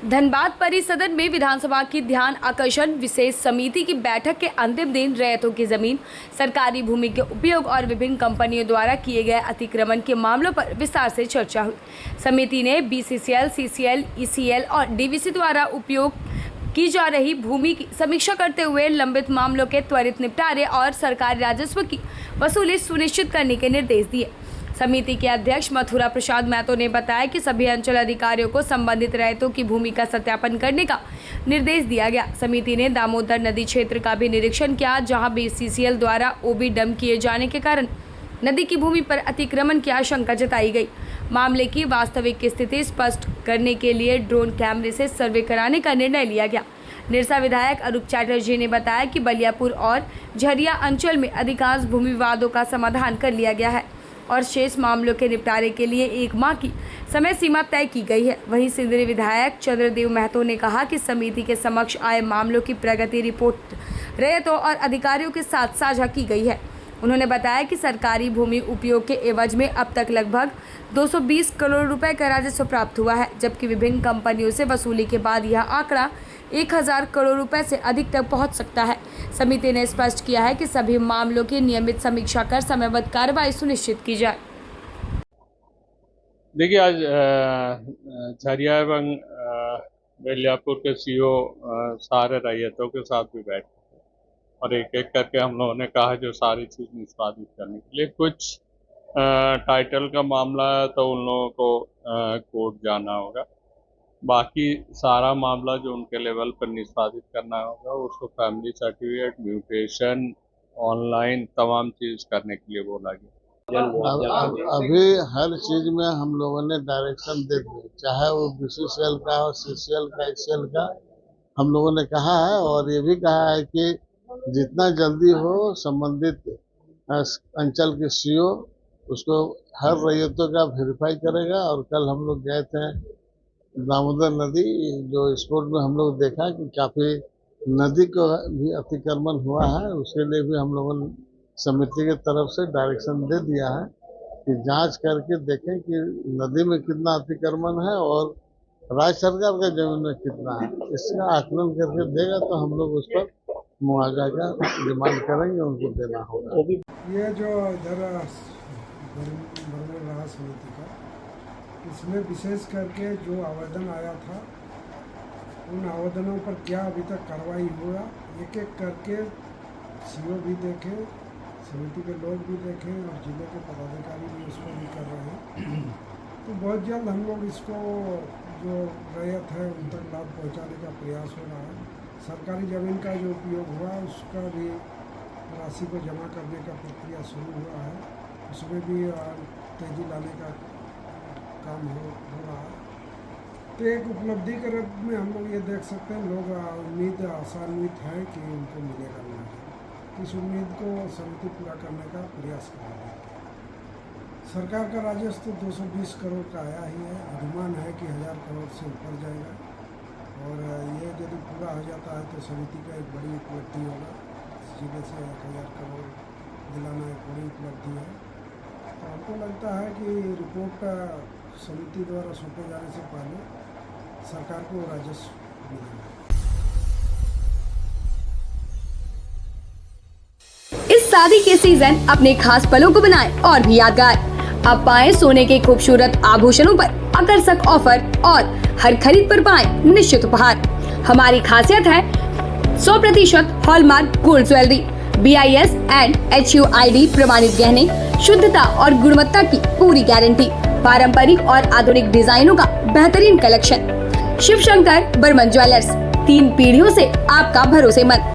धनबाद परिसदन में विधानसभा की ध्यान आकर्षण विशेष समिति की बैठक के अंतिम दिन रैयतों की जमीन, सरकारी भूमि के उपयोग और विभिन्न कंपनियों द्वारा किए गए अतिक्रमण के मामलों पर विस्तार से चर्चा हुई। समिति ने BCCL, CCL, ECL और DVC द्वारा उपयोग की जा रही भूमि की समीक्षा करते हुए लंबित मामलों के त्वरित निपटारे और सरकारी राजस्व की वसूली सुनिश्चित करने के निर्देश दिए। समिति के अध्यक्ष मथुरा प्रसाद महतो ने बताया कि सभी अंचल अधिकारियों को संबंधित रैयतों की भूमि का सत्यापन करने का निर्देश दिया गया। समिति ने दामोदर नदी क्षेत्र का भी निरीक्षण किया, जहां BCCL द्वारा OB डंप किए जाने के कारण नदी की भूमि पर अतिक्रमण की आशंका जताई गई। मामले की वास्तविक स्थिति स्पष्ट करने के लिए ड्रोन कैमरे से सर्वे कराने का निर्णय लिया गया। निरसा विधायक अरूप चैटर्जी ने बताया कि बलियापुर और झरिया अंचल में अधिकांश भूमि विवादों का समाधान कर लिया गया है और शेष मामलों के निपटारे के लिए 1 माह की समय सीमा तय की गई है। वहीं सिंदरी विधायक चंद्रदेव महतो ने कहा कि समिति के समक्ष आए मामलों की प्रगति रिपोर्ट रैयतों और अधिकारियों के साथ साझा की गई है। उन्होंने बताया कि सरकारी भूमि उपयोग के एवज में अब तक लगभग 220 करोड़ रुपए का राजस्व प्राप्त हुआ है, जबकि विभिन्न कंपनियों से वसूली के बाद यह आंकड़ा 1000 करोड़ रुपए से अधिक तक पहुंच सकता है। समिति ने स्पष्ट किया है कि सभी मामलों की नियमित समीक्षा कर समयबद्ध कार्रवाई सुनिश्चित की जाए। देखिए, आज झरिया एवं बलियापुर के CO सारे रैयतों के साथ भी बैठे और एक एक करके हम लोगों ने कहा जो सारी चीज़ निष्पादित करने के लिए। कुछ टाइटल का मामला है तो उन लोगों को कोर्ट जाना होगा, बाकी सारा मामला जो उनके लेवल पर निष्पादित करना होगा उसको फैमिली सर्टिफिकेट, म्यूटेशन, ऑनलाइन तमाम चीज़ करने के लिए बोला गया। अभी हर चीज़ में हम लोगों ने डायरेक्शन दे दी, चाहे वो BCCL का हो, CCL का, ECL का, हम लोगों ने कहा है और ये भी कहा है कि जितना जल्दी हो संबंधित अंचल के CO उसको हर रैयतों का वेरीफाई करेगा। और कल हम लोग गए थे दामोदर नदी जो स्पोर्ट में हम लोग देखा कि काफ़ी नदी को भी अतिक्रमण हुआ है, उसके लिए भी हम लोगों ने समिति के तरफ से डायरेक्शन दे दिया है कि जांच करके देखें कि नदी में कितना अतिक्रमण है और राज्य सरकार का जमीन में कितना है। इसका आकलन करके देगा तो हम लोग उस पर मुआवजा का डिमांड करेंगे, उनको देना होगा। ये जो इधर रहा समिति का, इसमें विशेष करके जो आवेदन आया था उन आवेदनों पर क्या अभी तक कार्रवाई हुआ, एक एक करके CO भी देखें, समिति के लोग भी देखें और जिले के पदाधिकारी भी इसको भी कर रहे हैं। तो बहुत जल्द हम लोग इसको जो रैयत है उन तक लाभ पहुँचाने का प्रयास हो रहा है। सरकारी ज़मीन का जो उपयोग हुआ उसका भी राशि को जमा करने का प्रक्रिया शुरू हुआ है, उसमें भी तेज़ी लाने का काम हो रहा है। तो एक उपलब्धि के रूप में हम लोग ये देख सकते हैं, लोग आशान्वित है कि उनको मिलेगा नहीं। इस उम्मीद को समिति पूरा करने का प्रयास कर रही है। सरकार का राजस्व 220 करोड़ का आया ही है, अनुमान है कि 1000 करोड़ से ऊपर जाएगा और ये यदि पूरा हो जाता है तो समिति का एक बड़ी उपलब्धि होगा। जिले से 1000 करोड़ दिलाना एक बड़ी उपलब्धि है। तो हमको लगता है कि रिपोर्ट समिति द्वारा सौंपे जाने से पहले सरकार को राजस्व मिलेगा। इस शादी के सीजन अपने खास पलों को बनाएं और भी यादगार। अब पाएं सोने के खूबसूरत आभूषणों पर आकर्षक ऑफर और हर खरीद पर पाएं निश्चित उपहार। हमारी खासियत है 100% hallmark gold jewellery, BIS and HUID प्रमाणित गहने, शुद्धता और गुणवत्ता की पूरी गारंटी, पारंपरिक और आधुनिक डिजाइनों का बेहतरीन कलेक्शन। शिव शंकर बर्मन ज्वेलर्स, 3 पीढ़ियों से आपका भरोसेमंद।